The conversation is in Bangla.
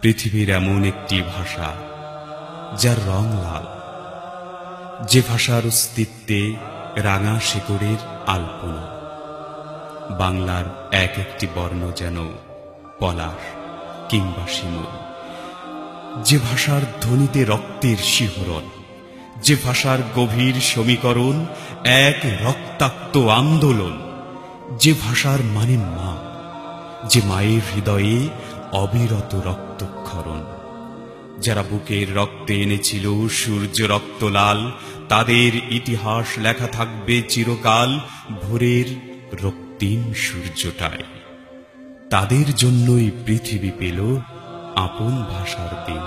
পৃথিবীর এমন একটি ভাষা যার রং লাল, যে ভাষার অস্তিত্বে রাঙা শেকড়ের আলপনা। বাংলার এক একটি বর্ণ যেন পলাশ কিংবা শিমুল, যে ভাষার ধ্বনিতে রক্তের শিহরণ, যে ভাষার গভীর সমীকরণ এক রক্তাক্ত আন্দোলন, যে ভাষার মানে মা, যে মায়ের হৃদয়ে অবিরত রক্তক্ষরণ। যারা বুকের রক্তে এনেছিল সূর্য রক্ত লাল, তাদের ইতিহাস লেখা থাকবে চিরকাল ভোরের রক্তিম সূর্যটায়। তাদের জন্যই পৃথিবী পেল আপন ভাষার দিন।